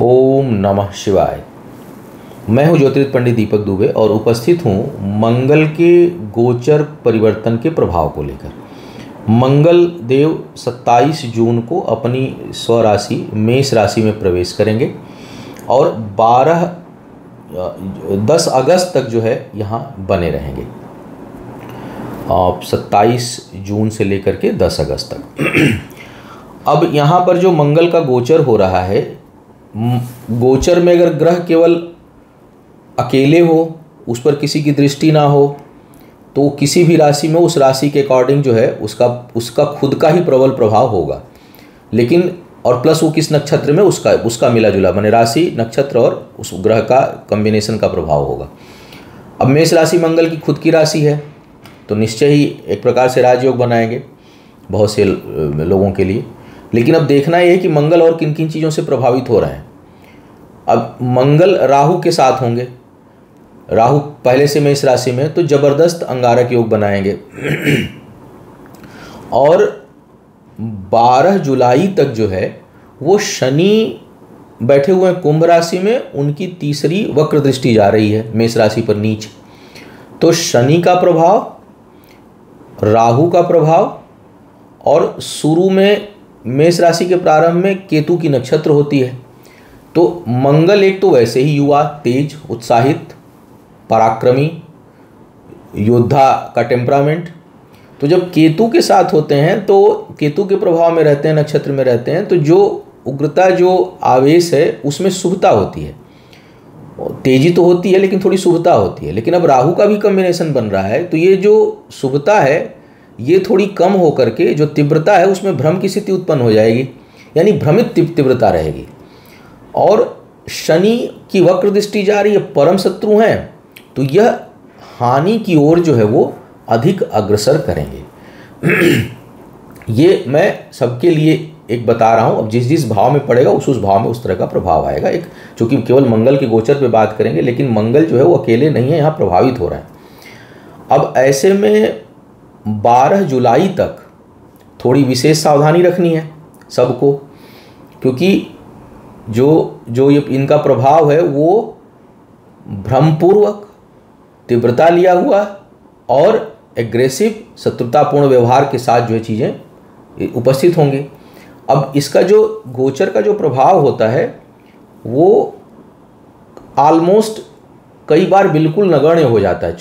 ओम नमः शिवाय। मैं हूं ज्योतिर्विद पंडित दीपक दुबे और उपस्थित हूं मंगल के गोचर परिवर्तन के प्रभाव को लेकर। मंगल देव 27 जून को अपनी स्वराशि मेष राशि में प्रवेश करेंगे और 10 अगस्त तक जो है यहाँ बने रहेंगे। 27 जून से लेकर के 10 अगस्त तक। अब यहाँ पर जो मंगल का गोचर हो रहा है, गोचर में अगर ग्रह केवल अकेले हो, उस पर किसी की दृष्टि ना हो, तो किसी भी राशि में उस राशि के अकॉर्डिंग जो है उसका खुद का ही प्रबल प्रभाव होगा। लेकिन और प्लस वो किस नक्षत्र में उसका मिला जुला, माने राशि नक्षत्र और उस ग्रह का कॉम्बिनेशन का प्रभाव होगा। अब मेष राशि मंगल की खुद की राशि है, तो निश्चय ही एक प्रकार से राजयोग बनाएंगे बहुत से लोगों के लिए। लेकिन अब देखना ये है कि मंगल और किन किन चीज़ों से प्रभावित हो रहे हैं। अब मंगल राहु के साथ होंगे, राहु पहले से मेष राशि में, तो जबरदस्त अंगारक योग बनाएंगे। और 12 जुलाई तक जो है वो शनि बैठे हुए हैं कुंभ राशि में, उनकी तीसरी वक्र दृष्टि जा रही है मेष राशि पर नीच। तो शनि का प्रभाव, राहु का प्रभाव, और शुरू में मेष राशि के प्रारंभ में केतु की नक्षत्र होती है। तो मंगल एक तो वैसे ही युवा, तेज, उत्साहित, पराक्रमी, योद्धा का टेम्परामेंट, तो जब केतु के साथ होते हैं तो केतु के प्रभाव में रहते हैं, नक्षत्र में रहते हैं, तो जो उग्रता, जो आवेश है उसमें शुभता होती है। तेजी तो होती है लेकिन थोड़ी शुभता होती है। लेकिन अब राहु का भी कॉम्बिनेशन बन रहा है, तो ये जो शुभता है ये थोड़ी कम होकर के जो तीव्रता है उसमें भ्रम की स्थिति उत्पन्न हो जाएगी, यानी भ्रमित तीव्रता रहेगी। और शनि की वक्र दृष्टि जा रही है, परम शत्रु हैं, तो यह हानि की ओर जो है वो अधिक अग्रसर करेंगे। ये मैं सबके लिए एक बता रहा हूँ। अब जिस जिस भाव में पड़ेगा उस भाव में उस तरह का प्रभाव आएगा। एक चूँकि केवल मंगल के गोचर पे बात करेंगे, लेकिन मंगल जो है वो अकेले नहीं है, यहाँ प्रभावित हो रहा है। अब ऐसे में 12 जुलाई तक थोड़ी विशेष सावधानी रखनी है सबको, क्योंकि जो ये इनका प्रभाव है वो भ्रमपूर्वक, तीव्रता लिया हुआ और एग्रेसिव, शत्रुतापूर्ण व्यवहार के साथ जो है चीज़ें उपस्थित होंगी। अब इसका जो गोचर का जो प्रभाव होता है वो ऑलमोस्ट कई बार बिल्कुल नगण्य हो जाता है।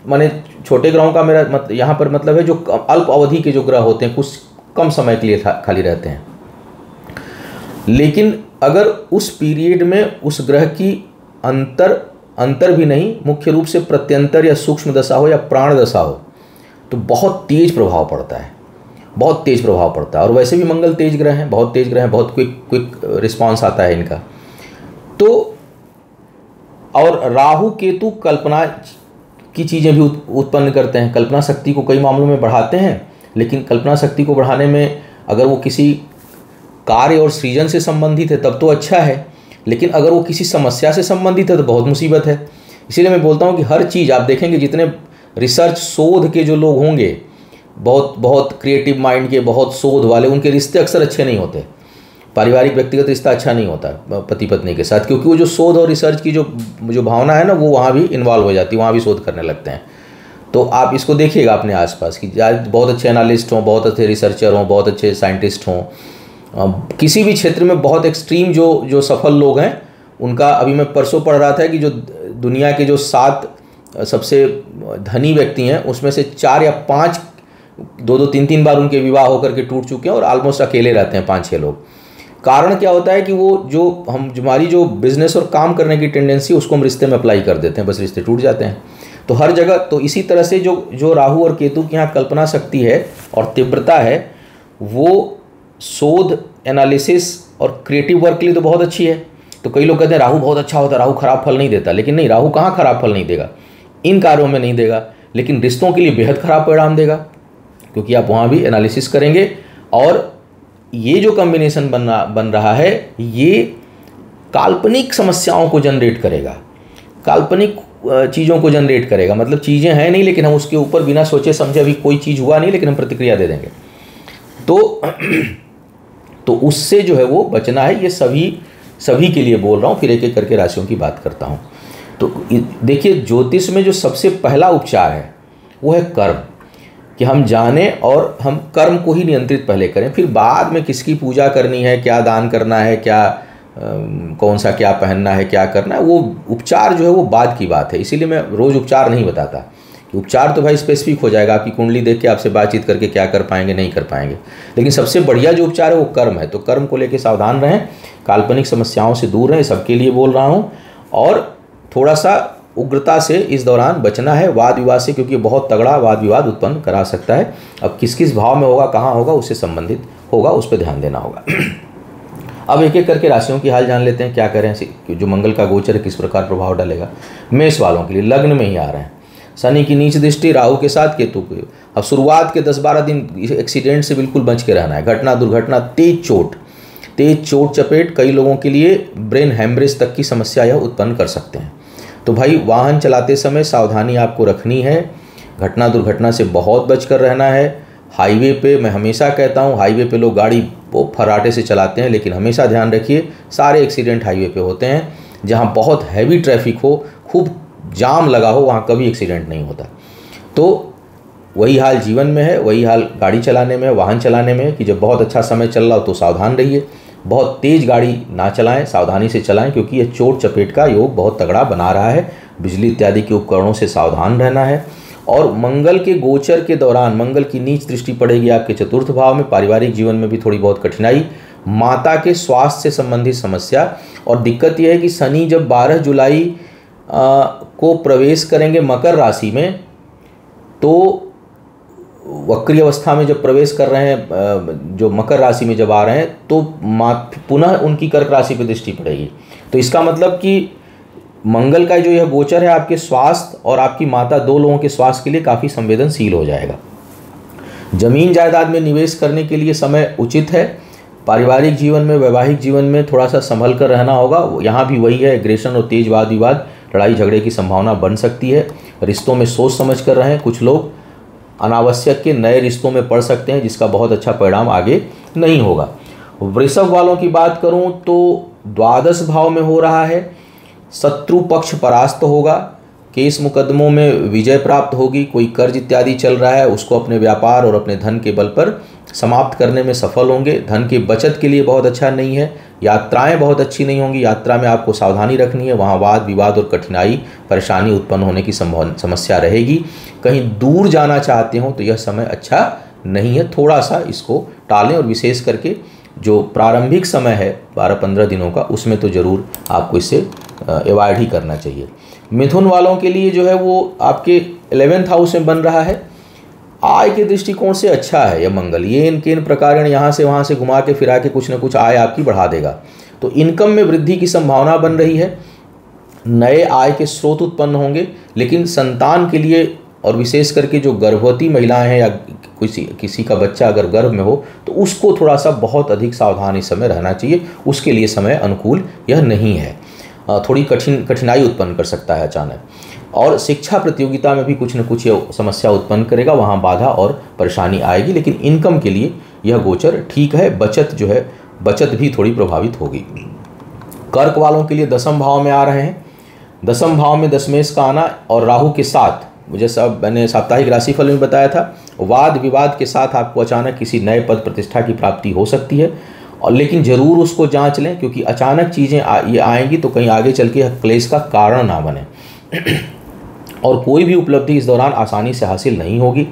माने छोटे ग्रहों का मेरा यहाँ पर मतलब है जो अल्प अवधि के जो ग्रह होते हैं, कुछ कम समय के लिए खाली रहते हैं। लेकिन अगर उस पीरियड में उस ग्रह की अंतर भी नहीं, मुख्य रूप से प्रत्यंतर या सूक्ष्म दशा हो या प्राण दशा हो, तो बहुत तेज प्रभाव पड़ता है, बहुत तेज प्रभाव पड़ता है। और वैसे भी मंगल तेज ग्रह हैं, बहुत तेज ग्रह हैं, बहुत क्विक रिस्पांस आता है इनका। तो और राहु केतु कल्पना की चीज़ें भी उत्पन्न करते हैं, कल्पना शक्ति को कई मामलों में बढ़ाते हैं। लेकिन कल्पना शक्ति को बढ़ाने में अगर वो किसी कार्य और सृजन से संबंधित है तब तो अच्छा है, लेकिन अगर वो किसी समस्या से संबंधित है तो बहुत मुसीबत है। इसीलिए मैं बोलता हूँ कि हर चीज़ आप देखेंगे, जितने रिसर्च शोध के जो लोग होंगे, बहुत क्रिएटिव माइंड के, बहुत शोध वाले, उनके रिश्ते अक्सर अच्छे नहीं होते। पारिवारिक व्यक्तिगत रिश्ता अच्छा नहीं होता पति पत्नी के साथ, क्योंकि वो जो शोध और रिसर्च की जो भावना है ना, वो वहाँ भी इन्वॉल्व हो जाती है, वहाँ भी शोध करने लगते हैं। तो आप इसको देखिएगा अपने आसपास कि बहुत अच्छे एनालिस्ट हों, बहुत अच्छे रिसर्चर हों, बहुत अच्छे साइंटिस्ट हों, किसी भी क्षेत्र में बहुत एक्सट्रीम जो सफल लोग हैं, उनका अभी मैं परसों पढ़ रहा था कि जो दुनिया के जो 7 सबसे धनी व्यक्ति हैं उसमें से 4 या 5 2 3 बार उनके विवाह होकर के टूट चुके हैं और ऑलमोस्ट अकेले रहते हैं 5-6 लोग। कारण क्या होता है कि वो हमारी जो बिजनेस और काम करने की टेंडेंसी उसको हम रिश्ते में अप्लाई कर देते हैं, बस रिश्ते टूट जाते हैं। तो हर जगह तो इसी तरह से जो राहु और केतु की यहाँ कल्पना शक्ति है और तीव्रता है, वो शोध, एनालिसिस और क्रिएटिव वर्क के लिए तो बहुत अच्छी है। तो कई लोग कहते हैं राहु बहुत अच्छा होता है, राहु खराब फल नहीं देता। लेकिन नहीं, राहु कहाँ खराब फल नहीं देगा, इन कार्यों में नहीं देगा, लेकिन रिश्तों के लिए बेहद खराब परिणाम देगा, क्योंकि आप वहाँ भी एनालिसिस करेंगे। और ये जो कॉम्बिनेशन बन रहा है ये काल्पनिक समस्याओं को जनरेट करेगा, काल्पनिक चीज़ों को जनरेट करेगा। मतलब चीज़ें हैं नहीं, लेकिन हम उसके ऊपर बिना सोचे समझे, अभी कोई चीज़ हुआ नहीं लेकिन हम प्रतिक्रिया दे देंगे। तो उससे जो है वो बचना है। ये सभी सभी के लिए बोल रहा हूँ, फिर एक एक करके राशियों की बात करता हूँ। तो देखिए, ज्योतिष में जो सबसे पहला उपचार है वो है कर्म, कि हम जानें और हम कर्म को ही नियंत्रित पहले करें, फिर बाद में किसकी पूजा करनी है, क्या दान करना है, क्या कौन सा क्या पहनना है, क्या करना है, वो उपचार जो है वो बाद की बात है। इसीलिए मैं रोज़ उपचार नहीं बताता कि उपचार तो भाई स्पेसिफिक हो जाएगा, आपकी कुंडली देख के आपसे बातचीत करके क्या कर पाएंगे नहीं कर पाएंगे, लेकिन सबसे बढ़िया जो उपचार है वो कर्म है। तो कर्म को लेकर सावधान रहें, काल्पनिक समस्याओं से दूर रहें, सबके लिए बोल रहा हूँ। और थोड़ा सा उग्रता से इस दौरान बचना है, वाद विवाद से, क्योंकि बहुत तगड़ा वाद विवाद उत्पन्न करा सकता है। अब किस किस भाव में होगा, कहाँ होगा, उससे संबंधित होगा, उस पर ध्यान देना होगा। अब एक एक करके राशियों की हाल जान लेते हैं, क्या करें, जो मंगल का गोचर है किस प्रकार प्रभाव डालेगा। मेष वालों के लिए लग्न में ही आ रहे हैं, शनि की नीच दृष्टि, राहु के साथ केतु के। अब शुरुआत के 10-12 दिन एक्सीडेंट से बिल्कुल बच के रहना है, घटना दुर्घटना, तेज चोट चपेट, कई लोगों के लिए ब्रेन हैमरेज तक की समस्या यह उत्पन्न कर सकते हैं। तो भाई वाहन चलाते समय सावधानी आपको रखनी है, घटना दुर्घटना से बहुत बचकर रहना है। हाईवे पे मैं हमेशा कहता हूँ, हाईवे पे लोग गाड़ी वो फर्राटे से चलाते हैं, लेकिन हमेशा ध्यान रखिए सारे एक्सीडेंट हाईवे पे होते हैं। जहाँ बहुत हैवी ट्रैफिक हो, खूब जाम लगा हो, वहाँ कभी एक्सीडेंट नहीं होता। तो वही हाल जीवन में है, वही हाल गाड़ी चलाने में, वाहन चलाने में, कि जब बहुत अच्छा समय चल रहा हो तो सावधान रहिए, बहुत तेज़ गाड़ी ना चलाएं, सावधानी से चलाएं, क्योंकि यह चोट चपेट का योग बहुत तगड़ा बना रहा है। बिजली इत्यादि के उपकरणों से सावधान रहना है। और मंगल के गोचर के दौरान मंगल की नीच दृष्टि पड़ेगी आपके 4th भाव में, पारिवारिक जीवन में भी थोड़ी बहुत कठिनाई, माता के स्वास्थ्य से संबंधित समस्या। और दिक्कत यह है कि शनि जब 12 जुलाई को प्रवेश करेंगे मकर राशि में, तो वक्री अवस्था में जब प्रवेश कर रहे हैं, जो मकर राशि में जब आ रहे हैं, तो पुनः उनकी कर्क राशि पर दृष्टि पड़ेगी। तो इसका मतलब कि मंगल का जो यह गोचर है आपके स्वास्थ्य और आपकी माता, 2 लोगों के स्वास्थ्य के लिए काफ़ी संवेदनशील हो जाएगा। जमीन जायदाद में निवेश करने के लिए समय उचित है। पारिवारिक जीवन में, वैवाहिक जीवन में थोड़ा सा संभल कर रहना होगा। यहाँ भी वही है, एग्रेशन और तेज वाद विवाद, लड़ाई झगड़े की संभावना बन सकती है। रिश्तों में सोच समझ कर रहें। कुछ लोग अनावश्यक के नए रिश्तों में पड़ सकते हैं, जिसका बहुत अच्छा परिणाम आगे नहीं होगा। वृषभ वालों की बात करूं तो 12 भाव में हो रहा है, शत्रु पक्ष परास्त होगा, केस मुकदमों में विजय प्राप्त होगी, कोई कर्ज इत्यादि चल रहा है उसको अपने व्यापार और अपने धन के बल पर समाप्त करने में सफल होंगे। धन की बचत के लिए बहुत अच्छा नहीं है। यात्राएं बहुत अच्छी नहीं होंगी, यात्रा में आपको सावधानी रखनी है, वहाँ वाद विवाद और कठिनाई परेशानी उत्पन्न होने की समस्या रहेगी। कहीं दूर जाना चाहते हो तो यह समय अच्छा नहीं है, थोड़ा सा इसको टालें। और विशेष करके जो प्रारंभिक समय है 12-15 दिनों का, उसमें तो ज़रूर आपको इससे अवॉइड ही करना चाहिए। मिथुन वालों के लिए जो है वो आपके 11th हाउस में बन रहा है। आय के दृष्टिकोण से अच्छा है यह मंगल, ये इनके इन प्रकार यहाँ से वहाँ से घुमा के फिरा के कुछ न कुछ आय आपकी बढ़ा देगा। तो इनकम में वृद्धि की संभावना बन रही है, नए आय के स्रोत उत्पन्न होंगे। लेकिन संतान के लिए और विशेष करके जो गर्भवती महिलाएं हैं या किसी का बच्चा अगर गर्भ में हो तो उसको थोड़ा सा बहुत अधिक सावधान इस समय रहना चाहिए, उसके लिए समय अनुकूल यह नहीं है, थोड़ी कठिनाई उत्पन्न कर सकता है अचानक। और शिक्षा प्रतियोगिता में भी कुछ न कुछ ये समस्या उत्पन्न करेगा, वहाँ बाधा और परेशानी आएगी। लेकिन इनकम के लिए यह गोचर ठीक है। बचत जो है, बचत भी थोड़ी प्रभावित होगी। कर्क वालों के लिए 10वें भाव में आ रहे हैं। 10वें भाव में दशमेश का आना और राहु के साथ, जैसा मैंने साप्ताहिक राशिफल में बताया था, वाद विवाद के साथ आपको अचानक किसी नए पद प्रतिष्ठा की प्राप्ति हो सकती है। और लेकिन ज़रूर उसको जांच लें, क्योंकि अचानक चीज़ें ये आएंगी तो कहीं आगे चल के क्लेश का कारण ना बने। और कोई भी उपलब्धि इस दौरान आसानी से हासिल नहीं होगी।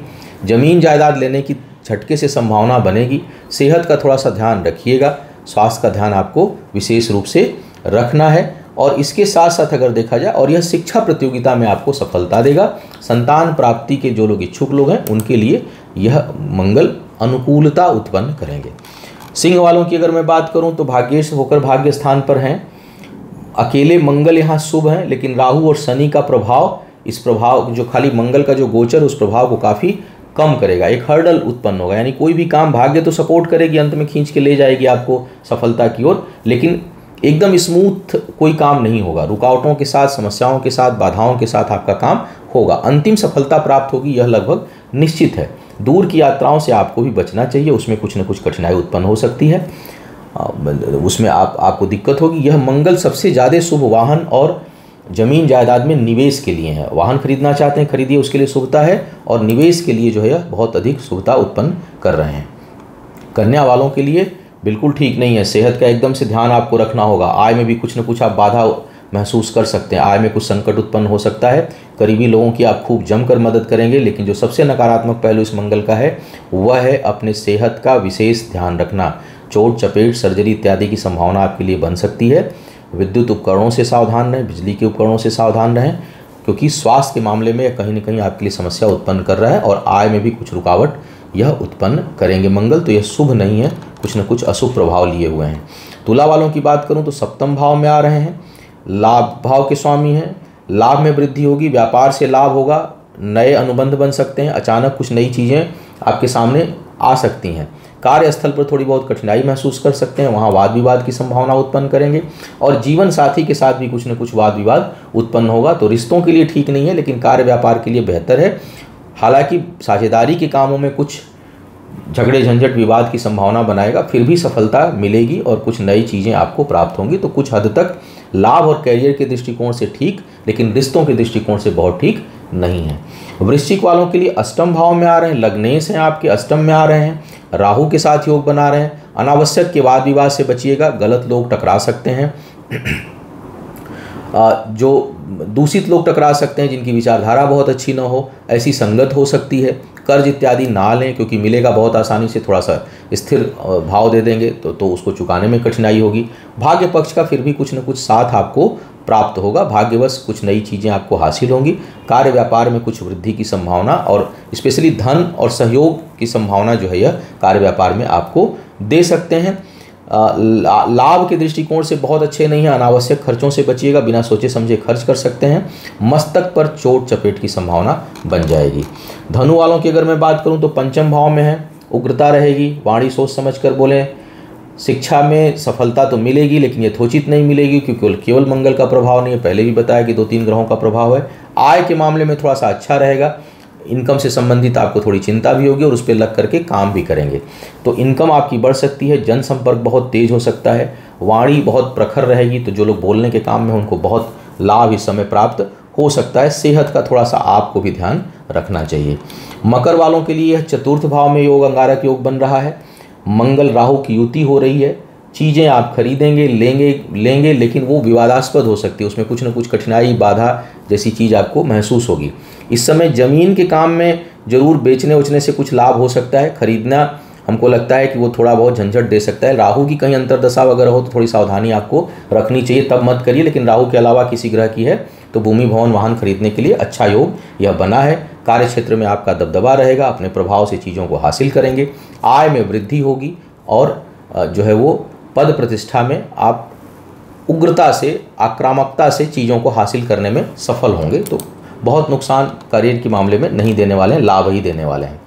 ज़मीन जायदाद लेने की झटके से संभावना बनेगी। सेहत का थोड़ा सा ध्यान रखिएगा, स्वास्थ्य का ध्यान आपको विशेष रूप से रखना है। और इसके साथ साथ अगर देखा जाए, और यह शिक्षा प्रतियोगिता में आपको सफलता देगा। संतान प्राप्ति के जो लोग इच्छुक लोग हैं उनके लिए यह मंगल अनुकूलता उत्पन्न करेंगे। सिंह वालों की अगर मैं बात करूं तो भाग्येश होकर भाग्य स्थान पर हैं। अकेले मंगल यहाँ शुभ हैं, लेकिन राहु और शनि का प्रभाव, इस प्रभाव जो खाली मंगल का जो गोचर उस प्रभाव को काफ़ी कम करेगा। एक हर्डल उत्पन्न होगा, यानी कोई भी काम भाग्य तो सपोर्ट करेगी, अंत में खींच के ले जाएगी आपको सफलता की ओर, लेकिन एकदम स्मूथ कोई काम नहीं होगा। रुकावटों के साथ, समस्याओं के साथ, बाधाओं के साथ आपका काम होगा। अंतिम सफलता प्राप्त होगी, यह लगभग निश्चित है। दूर की यात्राओं से आपको भी बचना चाहिए, उसमें कुछ न कुछ कठिनाई उत्पन्न हो सकती है। उसमें आपको दिक्कत होगी। यह मंगल सबसे ज़्यादा शुभ वाहन और ज़मीन जायदाद में निवेश के लिए है। वाहन खरीदना चाहते हैं, खरीदिए, उसके लिए शुभता है, और निवेश के लिए जो है बहुत अधिक शुभता उत्पन्न कर रहे हैं। कन्या वालों के लिए बिल्कुल ठीक नहीं है। सेहत का एकदम से ध्यान आपको रखना होगा। आय में भी कुछ न कुछ आप बाधा महसूस कर सकते हैं। आय में कुछ संकट उत्पन्न हो सकता है। करीबी लोगों की आप खूब जमकर मदद करेंगे, लेकिन जो सबसे नकारात्मक पहलू इस मंगल का है वह है अपने सेहत का विशेष ध्यान रखना। चोट चपेट सर्जरी इत्यादि की संभावना आपके लिए बन सकती है। विद्युत उपकरणों से सावधान रहें, बिजली के उपकरणों से सावधान रहें, क्योंकि स्वास्थ्य के मामले में कहीं न कहीं आपके लिए समस्या उत्पन्न कर रहा है, और आय में भी कुछ रुकावट यह उत्पन्न करेंगे मंगल। तो यह शुभ नहीं है, कुछ न कुछ अशुभ प्रभाव लिए हुए हैं। तुला वालों की बात करूं तो सप्तम भाव में आ रहे हैं, लाभ भाव के स्वामी हैं। लाभ में वृद्धि होगी, व्यापार से लाभ होगा, नए अनुबंध बन सकते हैं, अचानक कुछ नई चीज़ें आपके सामने आ सकती हैं। कार्यस्थल पर थोड़ी बहुत कठिनाई महसूस कर सकते हैं, वहाँ वाद विवाद की संभावना उत्पन्न करेंगे, और जीवन साथी के साथ भी कुछ न कुछ वाद विवाद उत्पन्न होगा। तो रिश्तों के लिए ठीक नहीं है, लेकिन कार्य व्यापार के लिए बेहतर है। हालांकि साझेदारी के कामों में कुछ झगड़े झंझट विवाद की संभावना बनाएगा, फिर भी सफलता मिलेगी और कुछ नई चीज़ें आपको प्राप्त होंगी। तो कुछ हद तक लाभ और कैरियर के दृष्टिकोण से ठीक, लेकिन रिश्तों के दृष्टिकोण से बहुत ठीक नहीं है। वृश्चिक वालों के लिए अष्टम भाव में आ रहे हैं, लग्नेश हैं आपके, अष्टम में आ रहे हैं, राहु के साथ योग बना रहे हैं। अनावश्यक के वाद विवाद से बचिएगा, गलत लोग टकरा सकते हैं, जो दूषित लोग टकरा सकते हैं, जिनकी विचारधारा बहुत अच्छी ना हो, ऐसी संगत हो सकती है। कर्ज इत्यादि ना लें, क्योंकि मिलेगा बहुत आसानी से, थोड़ा सा स्थिर भाव दे देंगे तो उसको चुकाने में कठिनाई होगी। भाग्य पक्ष का फिर भी कुछ न कुछ साथ आपको प्राप्त होगा, भाग्यवश कुछ नई चीज़ें आपको हासिल होंगी। कार्य व्यापार में कुछ वृद्धि की संभावना और स्पेशली धन और सहयोग की संभावना जो है यह कार्य व्यापार में आपको दे सकते हैं। लाभ के दृष्टिकोण से बहुत अच्छे नहीं है, अनावश्यक खर्चों से बचिएगा, बिना सोचे समझे खर्च कर सकते हैं। मस्तक पर चोट चपेट की संभावना बन जाएगी। धनु वालों की अगर मैं बात करूं तो पंचम भाव में है, उग्रता रहेगी, वाणी सोच समझ कर बोलें। शिक्षा में सफलता तो मिलेगी, लेकिन यथोचित नहीं मिलेगी, क्योंकि केवल मंगल का प्रभाव नहीं है, पहले भी बताया कि 2-3 ग्रहों का प्रभाव है। आय के मामले में थोड़ा सा अच्छा रहेगा, इनकम से संबंधित आपको थोड़ी चिंता भी होगी और उस पर लग करके काम भी करेंगे, तो इनकम आपकी बढ़ सकती है। जनसंपर्क बहुत तेज हो सकता है, वाणी बहुत प्रखर रहेगी, तो जो लोग बोलने के काम में उनको बहुत लाभ इस समय प्राप्त हो सकता है। सेहत का थोड़ा सा आपको भी ध्यान रखना चाहिए। मकर वालों के लिए यह चतुर्थ भाव में योग, अंगारक योग बन रहा है। मंगल राहु की युति हो रही है। चीज़ें आप खरीदेंगे, लेंगे, लेकिन वो विवादास्पद हो सकती है, उसमें कुछ न कुछ कठिनाई, बाधा जैसी चीज़ आपको महसूस होगी। इस समय ज़मीन के काम में जरूर बेचने उचने से कुछ लाभ हो सकता है। खरीदना हमको लगता है कि वो थोड़ा बहुत झंझट दे सकता है। राहु की कहीं अंतर्दशा वगैरह हो तो थोड़ी सावधानी आपको रखनी चाहिए, तब मत करिए। लेकिन राहु के अलावा किसी ग्रह की है तो भूमि भवन वाहन खरीदने के लिए अच्छा योग यह बना है। कार्य क्षेत्र में आपका दबदबा रहेगा, अपने प्रभाव से चीज़ों को हासिल करेंगे। आय में वृद्धि होगी और जो है वो पद प्रतिष्ठा में आप उग्रता से, आक्रामकता से चीज़ों को हासिल करने में सफल होंगे। तो बहुत नुकसान करियर के मामले में नहीं देने वाले हैं, लाभ ही देने वाले हैं।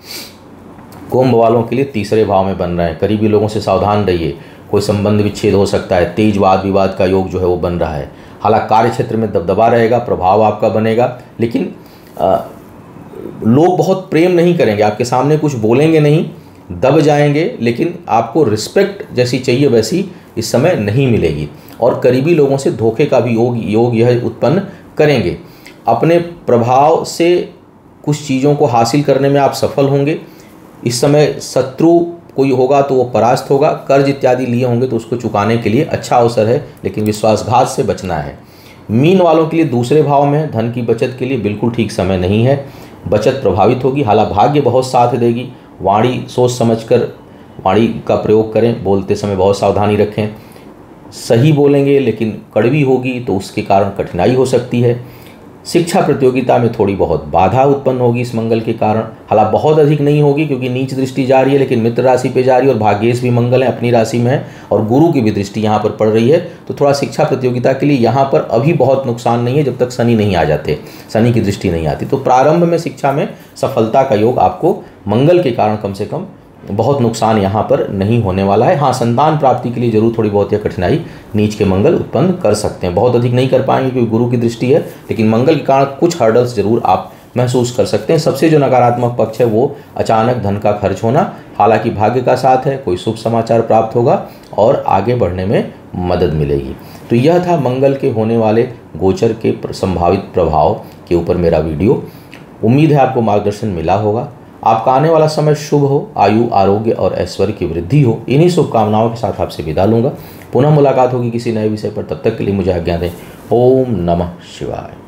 कुंभ वालों के लिए तीसरे भाव में बन रहे हैं। करीबी लोगों से सावधान रहिए, कोई संबंध विच्छेद हो सकता है। तेज वाद विवाद का योग जो है वो बन रहा है। हालांकि कार्य क्षेत्र में दबदबा रहेगा, प्रभाव आपका बनेगा, लेकिन लोग बहुत प्रेम नहीं करेंगे, आपके सामने कुछ बोलेंगे नहीं, दब जाएंगे, लेकिन आपको रिस्पेक्ट जैसी चाहिए वैसी इस समय नहीं मिलेगी। और करीबी लोगों से धोखे का भी योग यह उत्पन्न करेंगे। अपने प्रभाव से कुछ चीज़ों को हासिल करने में आप सफल होंगे। इस समय शत्रु कोई होगा तो वो परास्त होगा। कर्ज इत्यादि लिए होंगे तो उसको चुकाने के लिए अच्छा अवसर है, लेकिन विश्वासघात से बचना है। मीन वालों के लिए दूसरे भाव में धन की बचत के लिए बिल्कुल ठीक समय नहीं है, बचत प्रभावित होगी। हालांकि भाग्य बहुत साथ देगी। वाणी सोच समझकर वाणी का प्रयोग करें, बोलते समय बहुत सावधानी रखें। सही बोलेंगे लेकिन कड़वी होगी तो उसके कारण कठिनाई हो सकती है। शिक्षा प्रतियोगिता में थोड़ी बहुत बाधा उत्पन्न होगी इस मंगल के कारण। हालांकि बहुत अधिक नहीं होगी क्योंकि नीच दृष्टि जा रही है, लेकिन मित्र राशि पे जा रही है और भाग्येश भी मंगल है, अपनी राशि में है, और गुरु की भी दृष्टि यहाँ पर पड़ रही है। तो थोड़ा शिक्षा प्रतियोगिता के लिए यहाँ पर अभी बहुत नुकसान नहीं है, जब तक शनि नहीं आ जाते, शनि की दृष्टि नहीं आती। तो प्रारंभ में शिक्षा में सफलता का योग आपको मंगल के कारण कम से कम बहुत नुकसान यहाँ पर नहीं होने वाला है। हाँ, संतान प्राप्ति के लिए जरूर थोड़ी बहुत यह कठिनाई नीच के मंगल उत्पन्न कर सकते हैं। बहुत अधिक नहीं कर पाएंगे क्योंकि गुरु की दृष्टि है, लेकिन मंगल के कारण कुछ हर्डल्स जरूर आप महसूस कर सकते हैं। सबसे जो नकारात्मक पक्ष है वो अचानक धन का खर्च होना, हालांकि भाग्य का साथ है, कोई शुभ समाचार प्राप्त होगा और आगे बढ़ने में मदद मिलेगी। तो यह था मंगल के होने वाले गोचर के संभावित प्रभाव के ऊपर मेरा वीडियो। उम्मीद है आपको मार्गदर्शन मिला होगा। आपका आने वाला समय शुभ हो, आयु, आरोग्य और ऐश्वर्य की वृद्धि हो। इन्हीं शुभकामनाओं के साथ आपसे विदा लूंगा। पुनः मुलाकात होगी किसी नए विषय पर। तब तक के लिए मुझे आज्ञा दें। ओम नमः शिवाय।